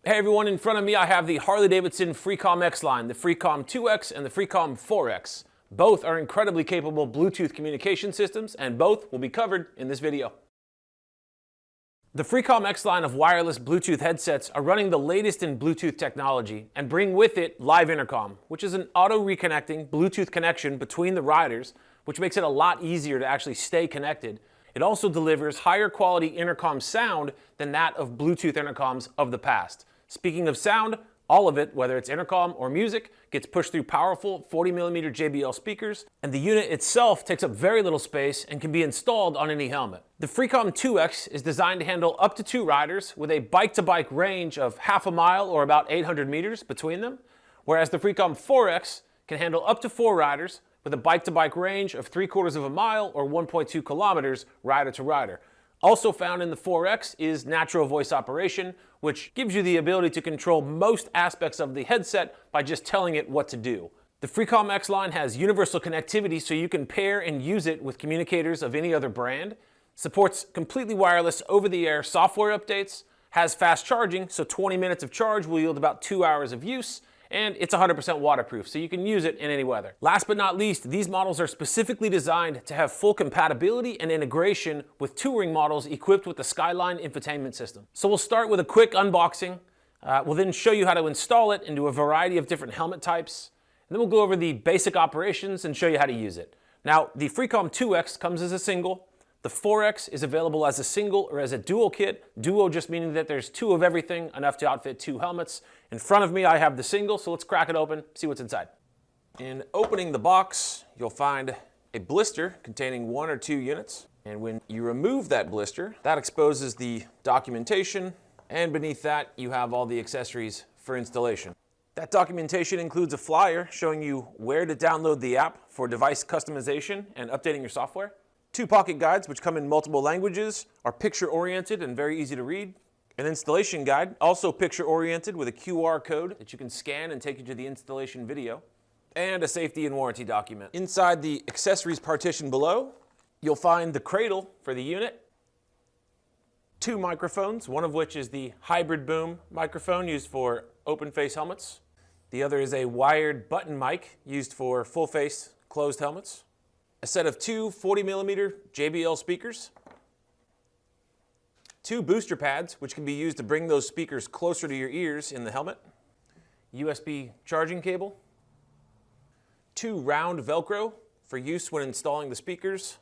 Hey everyone, in front of me I have the Harley-Davidson Freecom X line, the Freecom 2X and the Freecom 4X. Both are incredibly capable Bluetooth communication systems, and both will be covered in this video. The Freecom X line of wireless Bluetooth headsets are running the latest in Bluetooth technology and bring with it live intercom, which is an auto-reconnecting Bluetooth connection between the riders, which makes it a lot easier to actually stay connected. It also delivers higher quality intercom sound than that of Bluetooth intercoms of the past. Speaking of sound, all of it, whether it's intercom or music, gets pushed through powerful 40mm JBL speakers, and the unit itself takes up very little space and can be installed on any helmet. The Freecom 2X is designed to handle up to 2 riders with a bike-to-bike range of half a mile or about 800 meters between them, whereas the Freecom 4X can handle up to 4 riders with a bike-to-bike range of 3/4 of a mile or 1.2 kilometers rider to rider. Also found in the 4X is natural voice operation, which gives you the ability to control most aspects of the headset by just telling it what to do. The Freecom X line has universal connectivity, so you can pair and use it with communicators of any other brand, supports completely wireless over-the-air software updates, has fast charging, so 20 minutes of charge will yield about 2 hours of use, and it's 100% waterproof, so you can use it in any weather. Last but not least, these models are specifically designed to have full compatibility and integration with touring models equipped with the Skyline infotainment system. So we'll start with a quick unboxing. We'll then show you how to install it into a variety of different helmet types. And then we'll go over the basic operations and show you how to use it. Now, the Freecom 2X comes as a single. The 4X is available as a single or as a dual kit. Duo just meaning that there's 2 of everything, enough to outfit 2 helmets. In front of me I have the single, so let's crack it open, see what's inside. In opening the box, you'll find a blister containing 1 or 2 units. And when you remove that blister, that exposes the documentation, and beneath that you have all the accessories for installation. That documentation includes a flyer showing you where to download the app for device customization and updating your software. 2 pocket guides, which come in multiple languages, are picture-oriented and very easy to read. An installation guide, also picture-oriented with a QR code that you can scan and take you to the installation video. And a safety and warranty document. Inside the accessories partition below, you'll find the cradle for the unit, 2 microphones, one of which is the hybrid boom microphone used for open-face helmets. The other is a wired button mic used for full-face closed helmets. A set of 2 40mm JBL speakers, 2 booster pads, which can be used to bring those speakers closer to your ears in the helmet, USB charging cable, 2 round Velcro for use when installing the speakers,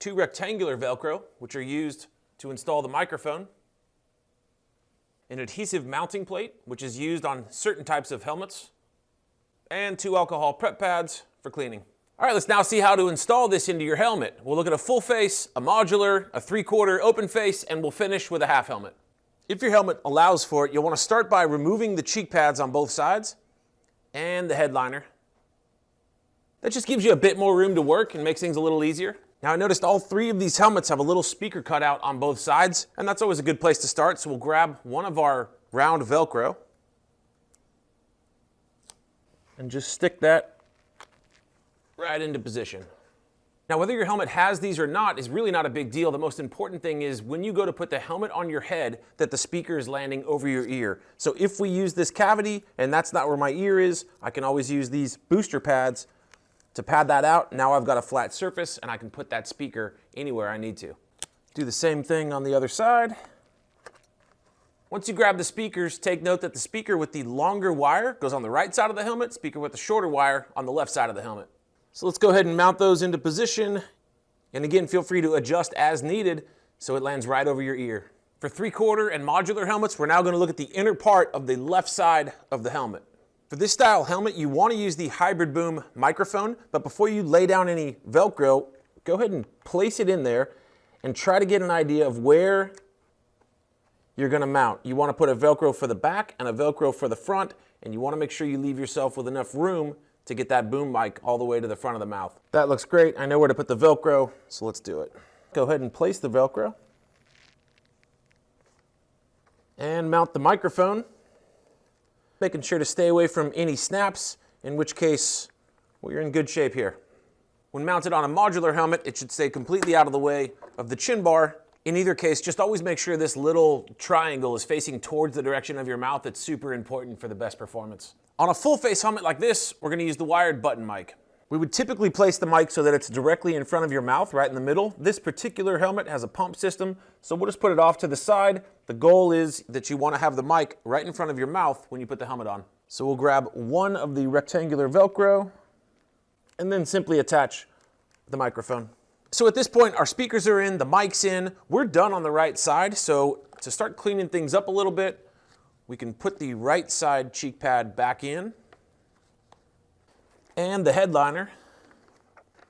2 rectangular Velcro, which are used to install the microphone, an adhesive mounting plate, which is used on certain types of helmets, and 2 alcohol prep pads for cleaning. All right, let's now see how to install this into your helmet. We'll look at a full face, a modular, a 3/4 open face, and we'll finish with a half helmet. If your helmet allows for it, you'll want to start by removing the cheek pads on both sides and the headliner. That just gives you a bit more room to work and makes things a little easier. Now, I noticed all 3 of these helmets have a little speaker cutout on both sides, and that's always a good place to start. So we'll grab one of our round Velcro and just stick that right into position. Now, whether your helmet has these or not is really not a big deal. The most important thing is when you go to put the helmet on your head that the speaker is landing over your ear. So if we use this cavity and that's not where my ear is, I can always use these booster pads to pad that out. Now I've got a flat surface and I can put that speaker anywhere I need to. Do the same thing on the other side. Once you grab the speakers, take note that the speaker with the longer wire goes on the right side of the helmet, speaker with the shorter wire on the left side of the helmet. So let's go ahead and mount those into position. And again, feel free to adjust as needed so it lands right over your ear. For 3/4 and modular helmets, we're now going to look at the inner part of the left side of the helmet. For this style helmet, you want to use the hybrid boom microphone, but before you lay down any Velcro, go ahead and place it in there and try to get an idea of where you're going to mount. You want to put a Velcro for the back and a Velcro for the front, and you want to make sure you leave yourself with enough room to get that boom mic all the way to the front of the mouth. That looks great. I know where to put the Velcro, so let's do it. Go ahead and place the Velcro and mount the microphone, making sure to stay away from any snaps, in which case, well, you're in good shape here. When mounted on a modular helmet, it should stay completely out of the way of the chin bar In either case, just always make sure this little triangle is facing towards the direction of your mouth. It's super important for the best performance. On a full face helmet like this, we're gonna use the wired button mic. We would typically place the mic so that it's directly in front of your mouth, right in the middle. This particular helmet has a pump system, so we'll just put it off to the side. The goal is that you wanna have the mic right in front of your mouth when you put the helmet on. So we'll grab one of the rectangular Velcro and then simply attach the microphone. So at this point, our speakers are in, the mic's in, we're done on the right side. So to start cleaning things up a little bit, we can put the right side cheek pad back in and the headliner,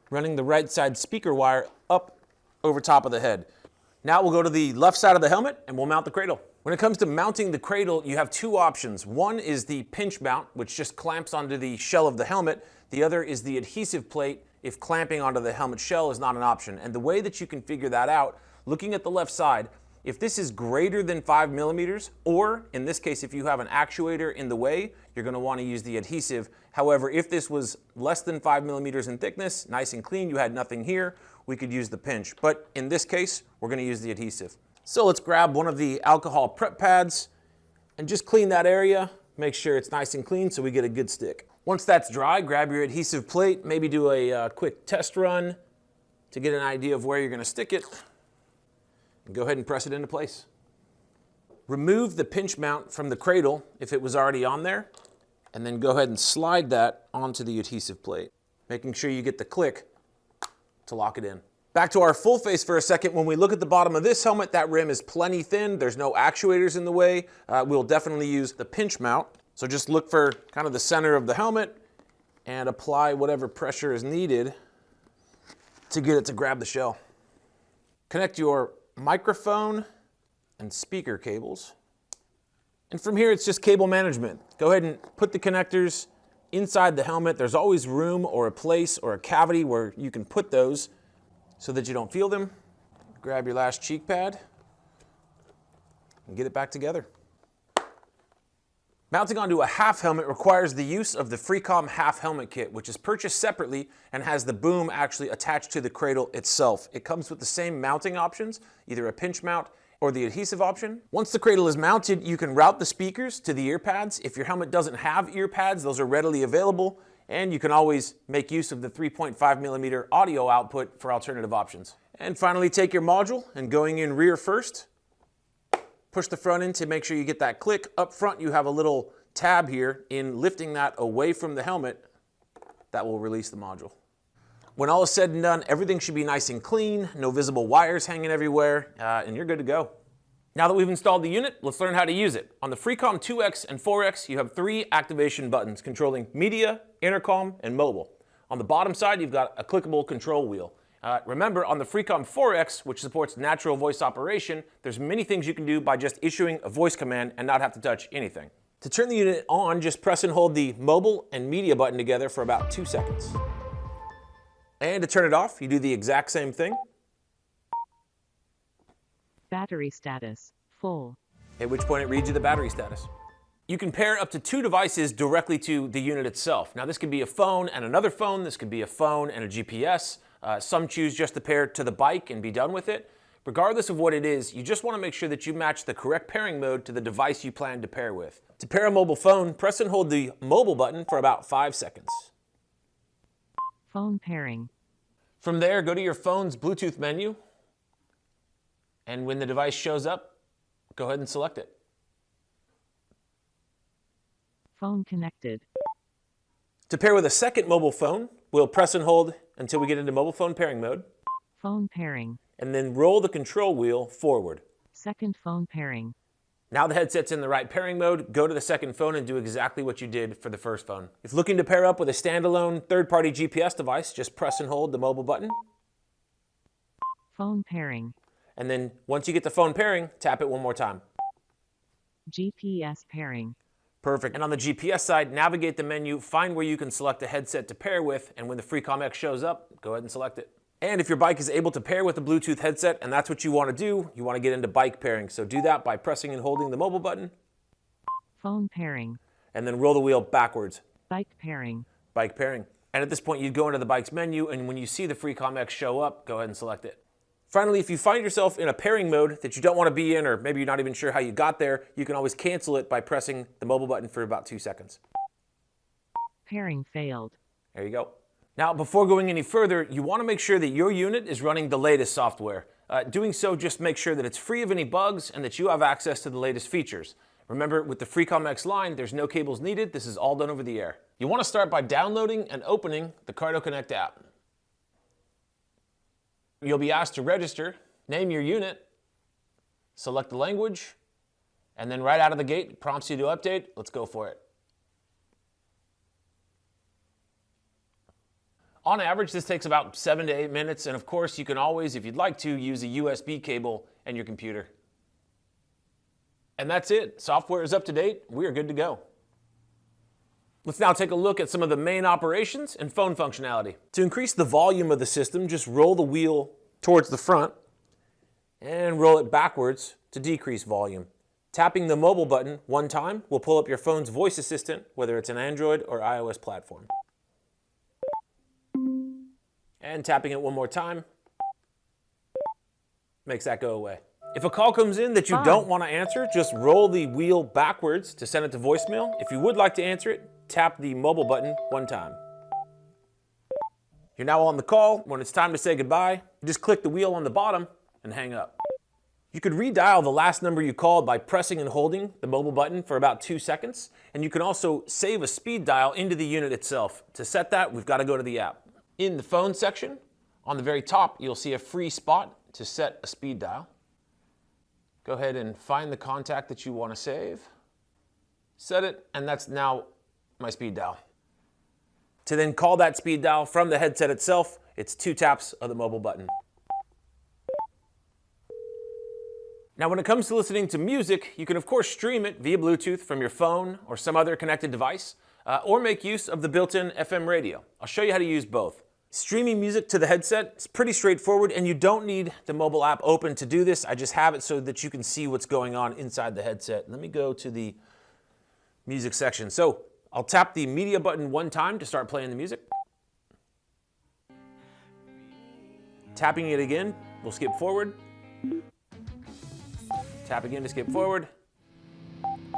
running the right side speaker wire up over top of the head. Now we'll go to the left side of the helmet and we'll mount the cradle. When it comes to mounting the cradle, you have two options. One is the pinch mount, which just clamps onto the shell of the helmet. The other is the adhesive plate if clamping onto the helmet shell is not an option. And the way that you can figure that out, looking at the left side, if this is greater than 5 millimeters, or in this case, if you have an actuator in the way, you're gonna wanna use the adhesive. However, if this was less than 5 millimeters in thickness, nice and clean, you had nothing here, we could use the pinch. But in this case, we're gonna use the adhesive. So let's grab one of the alcohol prep pads and just clean that area. Make sure it's nice and clean so we get a good stick. Once that's dry, grab your adhesive plate, maybe do a quick test run to get an idea of where you're gonna stick it, and go ahead and press it into place. Remove the pinch mount from the cradle if it was already on there, and then go ahead and slide that onto the adhesive plate, making sure you get the click to lock it in. Back to our full face for a second. When we look at the bottom of this helmet, that rim is plenty thin. There's no actuators in the way. We'll definitely use the pinch mount. So just look for kind of the center of the helmet and apply whatever pressure is needed to get it to grab the shell. Connect your microphone and speaker cables. And from here, it's just cable management. Go ahead and put the connectors inside the helmet. There's always room or a place or a cavity where you can put those so that you don't feel them. Grab your last cheek pad and get it back together. Mounting onto a half helmet requires the use of the Freecom half helmet kit, which is purchased separately and has the boom actually attached to the cradle itself. It comes with the same mounting options, either a pinch mount or the adhesive option. Once the cradle is mounted, you can route the speakers to the ear pads. If your helmet doesn't have ear pads, those are readily available, and you can always make use of the 3.5 millimeter audio output for alternative options. And finally, take your module and going in rear first, push the front in to make sure you get that click. Up front, you have a little tab here. In lifting that away from the helmet, that will release the module. When all is said and done, everything should be nice and clean, no visible wires hanging everywhere, and you're good to go. Now that we've installed the unit, let's learn how to use it. On the Freecom 2X and 4X, you have 3 activation buttons controlling media, intercom, and mobile. On the bottom side, you've got a clickable control wheel. Remember, on the Freecom 4X, which supports natural voice operation, there's many things you can do by just issuing a voice command and not have to touch anything. To turn the unit on, just press and hold the mobile and media button together for about 2 seconds. And to turn it off, you do the exact same thing. Battery status, full. At which point it reads you the battery status. You can pair up to 2 devices directly to the unit itself. Now this could be a phone and another phone, this could be a phone and a GPS. Some choose just to pair to the bike and be done with it. Regardless of what it is, you just want to make sure that you match the correct pairing mode to the device you plan to pair with. To pair a mobile phone, press and hold the mobile button for about 5 seconds. Phone pairing. From there, go to your phone's Bluetooth menu, and when the device shows up, go ahead and select it. Phone connected. To pair with a second mobile phone, we'll press and hold until we get into mobile phone pairing mode. Phone pairing. And then roll the control wheel forward. Second phone pairing. Now the headset's in the right pairing mode, go to the second phone and do exactly what you did for the first phone. If looking to pair up with a standalone third-party GPS device, just press and hold the mobile button. Phone pairing. And then once you get the phone pairing, tap it one more time. GPS pairing. Perfect. And on the GPS side, navigate the menu, find where you can select a headset to pair with, and when the Freecom X shows up, go ahead and select it. And if your bike is able to pair with a Bluetooth headset, and that's what you want to do, you want to get into bike pairing. So do that by pressing and holding the mobile button. Phone pairing. And then roll the wheel backwards. Bike pairing. Bike pairing. And at this point, you'd go into the bike's menu, and when you see the Freecom X show up, go ahead and select it. Finally, if you find yourself in a pairing mode that you don't want to be in, or maybe you're not even sure how you got there, you can always cancel it by pressing the mobile button for about 2 seconds. Pairing failed. There you go. Now, before going any further, you want to make sure that your unit is running the latest software. Doing so, just make sure that it's free of any bugs and that you have access to the latest features. Remember, with the Freecom X line, there's no cables needed. This is all done over the air. You want to start by downloading and opening the Cardo Connect app. You'll be asked to register, name your unit, select the language, and then right out of the gate, it prompts you to update. Let's go for it. On average, this takes about 7 to 8 minutes, and of course, you can always, if you'd like to, use a USB cable and your computer. And that's it. Software is up to date. We are good to go. Let's now take a look at some of the main operations and phone functionality. To increase the volume of the system, just roll the wheel towards the front and roll it backwards to decrease volume. Tapping the mobile button one time will pull up your phone's voice assistant, whether it's an Android or iOS platform. And tapping it one more time makes that go away. If a call comes in that you don't want to answer, just roll the wheel backwards to send it to voicemail. If you would like to answer it, tap the mobile button one time. You're now on the call. When it's time to say goodbye, just click the wheel on the bottom and hang up. You could redial the last number you called by pressing and holding the mobile button for about 2 seconds. And you can also save a speed dial into the unit itself. To set that, we've got to go to the app. In the phone section, on the very top, you'll see a free spot to set a speed dial. Go ahead and find the contact that you want to save. Set it, and that's now my speed dial. To then call that speed dial from the headset itself, it's 2 taps of the mobile button. Now, when it comes to listening to music, you can of course stream it via Bluetooth from your phone or some other connected device, or make use of the built-in FM radio. I'll show you how to use both. Streaming music to the headset is pretty straightforward, and you don't need the mobile app open to do this. I just have it so that you can see what's going on inside the headset. Let me go to the music section. So I'll tap the media button one time to start playing the music. Tapping it again, we'll skip forward. Tap again to skip forward.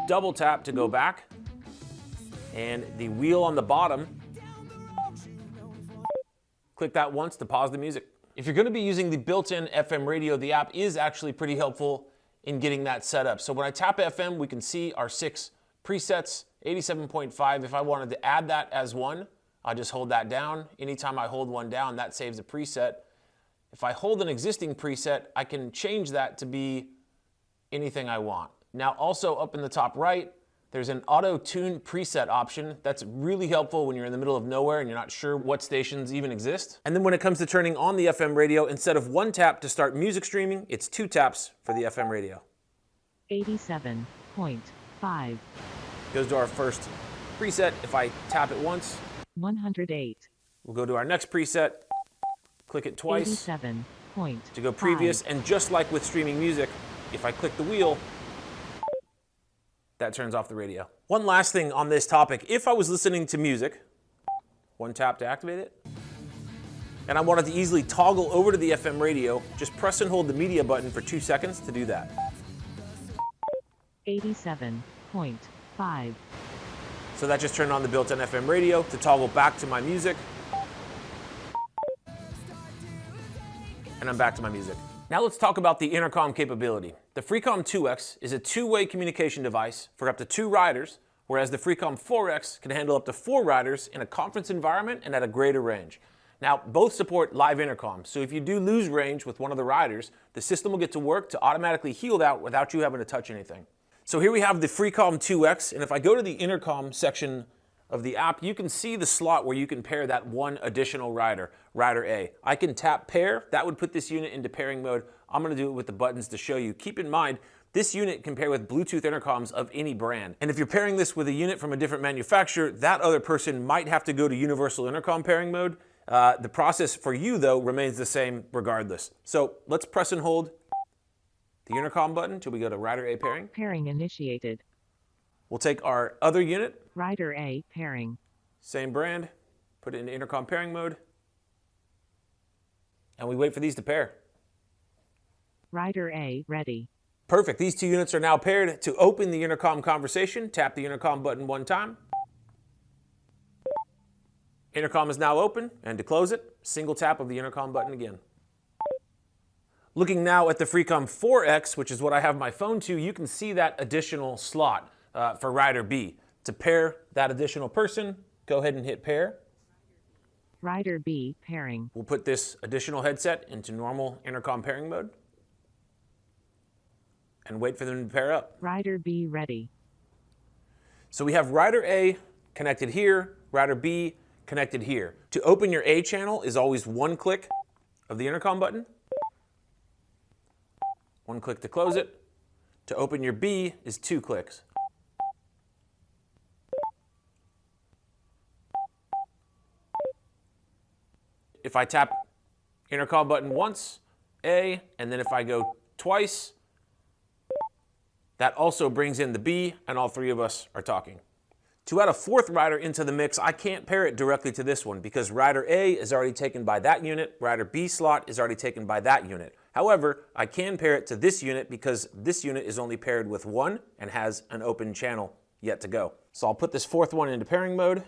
Double tap to go back. And the wheel on the bottom, click that once to pause the music. If you're going to be using the built-in FM radio, the app is actually pretty helpful in getting that set up. So when I tap FM, we can see our 6 presets, 87.5. If I wanted to add that as one, I just hold that down. Anytime I hold one down, that saves a preset. If I hold an existing preset, I can change that to be anything I want. Now, also up in the top right, there's an auto-tune preset option. That's really helpful when you're in the middle of nowhere and you're not sure what stations even exist. And then when it comes to turning on the FM radio, instead of 1 tap to start music streaming, it's 2 taps for the FM radio. 87.5. Goes to our first preset. If I tap it once, 108. We'll go to our next preset, click it twice 87.5. to go previous, and just like with streaming music, if I click the wheel, that turns off the radio. One last thing on this topic. If I was listening to music, 1 tap to activate it, and I wanted to easily toggle over to the FM radio, just press and hold the media button for 2 seconds to do that. 87.5. So that just turned on the built-in FM radio to toggle back to my music. And I'm back to my music. Now let's talk about the intercom capability. The Freecom 2X is a 2-way communication device for up to 2 riders, whereas the Freecom 4X can handle up to 4 riders in a conference environment and at a greater range. Now, both support live intercom, so if you do lose range with one of the riders, the system will get to work to automatically heal that without you having to touch anything. So here we have the Freecom 2X, and if I go to the intercom section of the app, you can see the slot where you can pair that one additional rider, rider A. I can tap pair. That would put this unit into pairing mode. I'm going to do it with the buttons to show you. Keep in mind, this unit can pair with Bluetooth intercoms of any brand. And if you're pairing this with a unit from a different manufacturer, that other person might have to go to universal intercom pairing mode. The process for you, though, remains the same regardless. So let's press and hold the intercom button till we go to rider A pairing. Pairing initiated. We'll take our other unit, Rider A pairing. same brand, put it into intercom pairing mode, and we wait for these to pair. Rider A ready. Perfect. These two units are now paired. To open the intercom conversation, tap the intercom button one time. Intercom is now open, and to close it, single tap of the intercom button again. Looking now at the Freecom 4X, which is what I have my phone to, you can see that additional slot for Rider B. To pair that additional person, go ahead and hit pair. Rider B pairing. We'll put this additional headset into normal intercom pairing mode and wait for them to pair up. Rider B ready. So we have Rider A connected here, Rider B connected here. To open your A channel is always one click of the intercom button. One click to close it. To open your B is two clicks. If I tap intercom button once, A, and then if I go twice, that also brings in the B, and all three of us are talking. To add a fourth rider into the mix, I can't pair it directly to this one because Rider A is already taken by that unit, Rider B slot is already taken by that unit. However, I can pair it to this unit because this unit is only paired with one and has an open channel yet to go. So I'll put this fourth one into pairing mode.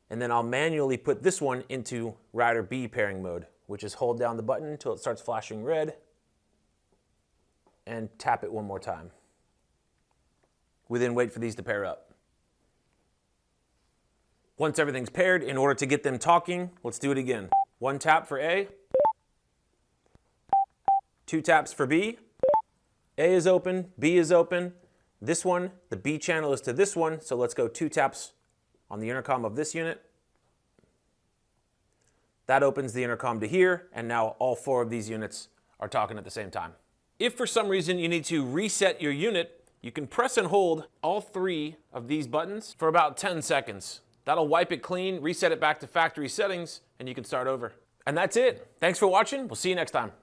And then I'll manually put this one into Rider B pairing mode, which is hold down the button until it starts flashing red and tap it one more time. We then wait for these to pair up. Once everything's paired, in order to get them talking, let's do it again. One tap for A, two taps for B. A is open, B is open. This one, the B channel is to this one, so let's go two taps on the intercom of this unit. That opens the intercom to here, and now all four of these units are talking at the same time. If for some reason you need to reset your unit, you can press and hold all three of these buttons for about 10 seconds. That'll wipe it clean, reset it back to factory settings, and you can start over. And that's it. Thanks for watching. We'll see you next time.